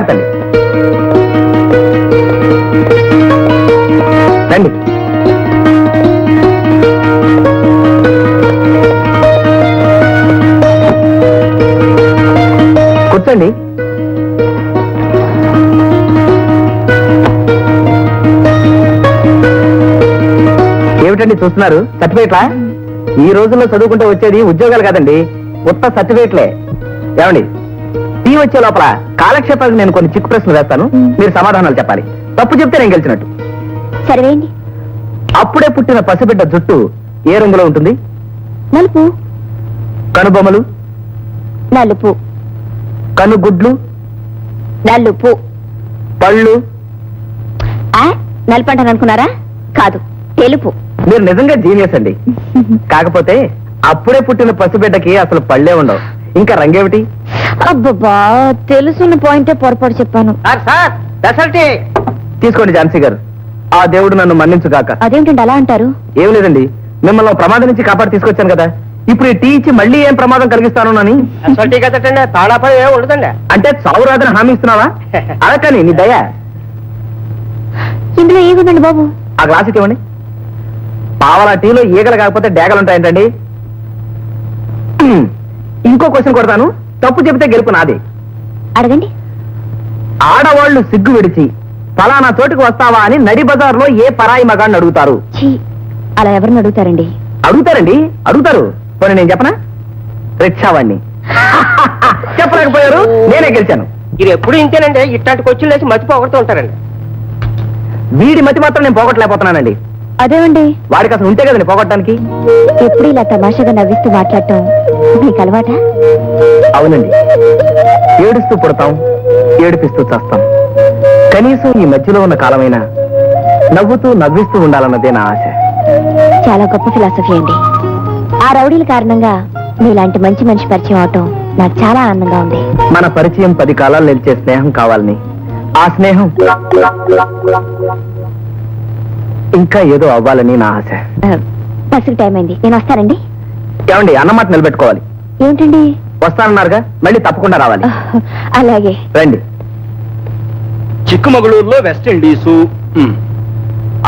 జాగ్రత్త రండి. కూర్చోండి. ఏమిటండి చూస్తున్నారు? సర్టిఫికేట్లా? ఈ రోజుల్లో చదువుకుంటే వచ్చేది ఉద్యోగాలు కాదండి, ఉత్త సర్టిఫికేట్లే. ఏమండి, టీ వచ్చే లోపల కాలక్షేపాలకు నేను కొన్ని చిక్కు ప్రశ్నలు వేస్తాను, మీరు సమాధానాలు చెప్పాలి. తప్పు చెప్తే నేను గెలిచినట్టు. సరేండి. అప్పుడే పుట్టిన పసిబిడ్డ జుట్టు ఏ రంగులో ఉంటుంది? నలుపు. కనుబొమ్మలు? నలుపు. కనుగుడ్లు? నలుపు. పళ్ళు? నలుపు అంటాను అనుకున్నారా? కాదు, తెలుపు. మీరు నిజంగా జీనియస్ అండి. కాకపోతే అప్పుడే పుట్టిన పసిబిడ్డకి అసలు పళ్ళే ఉండవు, ఇంకా రంగేమిటి? అబ్బబ్బా, తెలుసున్న పాయింటే పొరపాటు చెప్పాను. తీసుకోండి ఝాన్సీ గారు, ఆ దేవుడు నన్ను మన్నించుగాక. అదేంటండి అలా అంటారు? ఏం లేదండి, మిమ్మల్ని ప్రమాదం నుంచి కాపాడి తీసుకొచ్చాను కదా, ఇప్పుడు ఈ టీ ఇచ్చి మళ్ళీ ఏం ప్రమాదం కలిగిస్తాను అని. అంటే చావు రాదని హామీ ఇస్తున్నావా? అలా కానీ నీ దయ. ఇందులో ఏముందండి బాబు? ఆ గ్లాసుకి ఇవ్వండి. పావలా టీలో ఈగలు కాకపోతే డేగలు ఉంటాయంటండి. ఇంకో క్వశ్చన్ కొడతాను, తప్పు చెబితే గెలుపు నాది. అడగండి. ఆడవాళ్లు సిగ్గు విడిచి ఫలానా చోటుకు వస్తావా అని నడి బజార్లో ఏ పరాయి మగాన్ని అడుగుతారు? అలా ఎవరిని అడుగుతారండి? అడుగుతారు. పోనీ నేను చెప్పనా? రిక్షావాణ్ణి. చెప్పలేకపోయారు, నేనే గెలిచాను. ఇది ఎప్పుడు ఇంతేనండి, ఇట్లాంటి క్వశ్చన్లు వేసి మర్చిపోగొడుతూ ఉంటారండి. వీడి మతి మాత్రం నేను పోగొట్టలేకపోతున్నానండి. అదేమండి? వాడికి అసలు ఉంటే కదండి పోగొట్టడానికి. ఎప్పుడు ఇలా తమాషాగా నవ్విస్తూ మాట్లాడటం మీకు అలవాటా? అవునండి, ఏడుస్తూ పుడతాం, ఏడిపిస్తూ చేస్తాం. కనీసం ఈ మధ్యలో ఉన్న కాలమైనా నవ్వుతూ నవ్విస్తూ ఉండాలన్నదే నా ఆశ. చాలా గొప్ప ఫిలాసఫీ అండి. ఆ రౌడీల కారణంగా మీలాంటి మంచి మనిషి పరిచయం అవటం నాకు చాలా ఆనందంగా ఉంది. మన పరిచయం 10 కాలాలు నిలిచే స్నేహం కావాలని, ఆ స్నేహం ఇంకా ఏదో అవ్వాలని నా ఆశ. బస్సుకి టైం అయింది, నేను వస్తానండి. ఏమండి, అన్నమాట నిలబెట్టుకోవాలి. ఏంటండి? వస్తానన్నారుగా, మళ్ళీ తప్పకుండా రావాలి. అలాగే రండి. చిక్కుమగళూరులో వెస్ట్ ఇండీసు.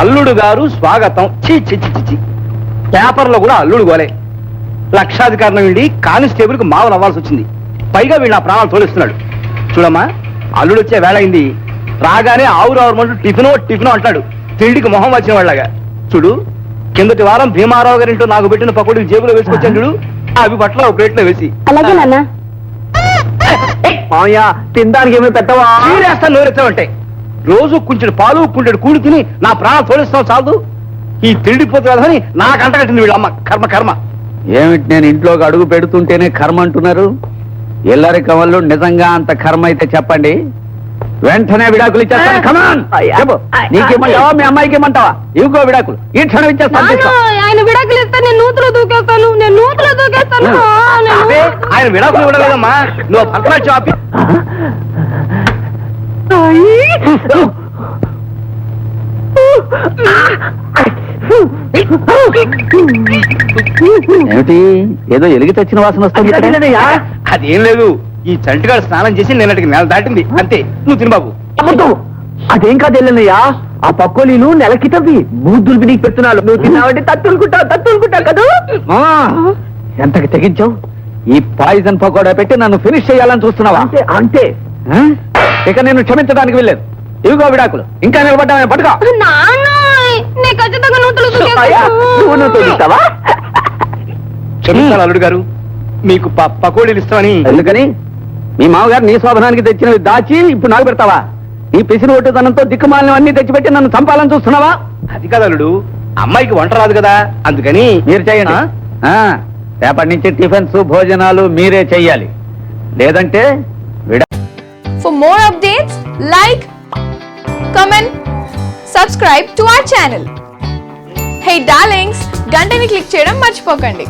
అల్లుడు గారు స్వాగతం. చి పేపర్లో కూడా అల్లుడు గోలే. లక్షాధికారం వీడి కానిస్టేబుల్ కు మావ నవ్వాల్సి వచ్చింది. పైగా వీళ్ళు ఆ ప్రాణాలు తోలిస్తున్నాడు. చూడమ్మా, అల్లుడు వచ్చే వేళ అయింది. రాగానే ఆవురావురమంటూ టిఫినో అంటాడు, తిండికి మొహం వచ్చిన వాళ్ళగా. చూడు, కిందటి వారం భీమారావు గారింటూ నాకు పెట్టిన పకోడీలు జేబులో వేసుకొచ్చాను చూడు, అవి పట్ల ఒక ప్లేట్లో వేసి. అలాగే నాన్న. తినడానికి ఏమీ పెట్టవా? వేస్తాను నోరెత్తామంటే. రోజు కొంచెం పాలు కుంచెడు కూడి తిని నా ప్రాణాలు తోలిస్తావు చాలు. ఈ తిండిపోతు కదని నాకు అంటగట్టింది వీళ్ళమ్మ. కర్మ. ఏమిటి, నేను ఇంట్లోకి అడుగు పెడుతుంటేనే కర్మ అంటున్నారు? ఎల్లరికం వల్ల నిజంగా అంత కర్మ అయితే చెప్పండి, వెంటనే విడాకులు ఇచ్చేస్తాను. కమాన్, చెప్పు. నీకేమంటావా, మీ అమ్మాయికి ఏమంటావా? ఇవిగో విడాకులు, ఈ క్షణం ఇచ్చేస్తాను. ఆయన విడాకులు ఇస్తే నేను నూతులు దూకేస్తాను. ఆయన విడాకులు ఇవ్వలేదమ్మా, నువ్వు పక్కన చాపి. ఏమిటి, ఏదో ఎలిగి తెచ్చిన వాసన వస్తుంది? అదేం లేదు, ఈ చంటిగాడు స్నానం చేసి నిన్నటికి నెల దాటింది అంతే. నువ్వు తిని బాబు. అదేం కాదు ఎల్లన్నయ్యా, ఆ పక్కోలీలు నెలకి తవ్వి బూద్దులు నీకు పెడుతున్నాడు. నువ్వు తిన్నావంటే తత్తులుకుంటా కదా. ఎంతకి తెగించావు? ఈ పాయిజన్ పకోడా పెట్టి నన్ను ఫినిష్ చేయాలని చూస్తున్నావా? అంతే. ఇక నేను క్షమించడానికి వెళ్ళలేదు. ఇవిగో విడాకులు, ఇంకా నిలబడ్డామే. పట్టుకో. క్షమించాలి అల్లుడు గారు, మీకు పకోడీలు ఇస్తామని. ఎందుకని? మీ మామగారు నీ శోభనానికి తెచ్చినవి దాచి ఇప్పుడు నాకు పెడతావా? ఈ పిసిని ఒట్టుదనంతో దిక్కుమాలను అన్ని తెచ్చిపెట్టి నన్ను చంపాలని చూస్తున్నావా? అది కాదు అల్లుడు, అమ్మాయికి వంట రాదు కదా, అందుకని. మీరు చేయండి. రేపటి నుంచి టిఫిన్స్ భోజనాలు మీరే చెయ్యాలి, లేదంటే For more updates, like, comment, subscribe to our channel. Hey darlings, గంటని click చేయడం మర్చిపోకండి.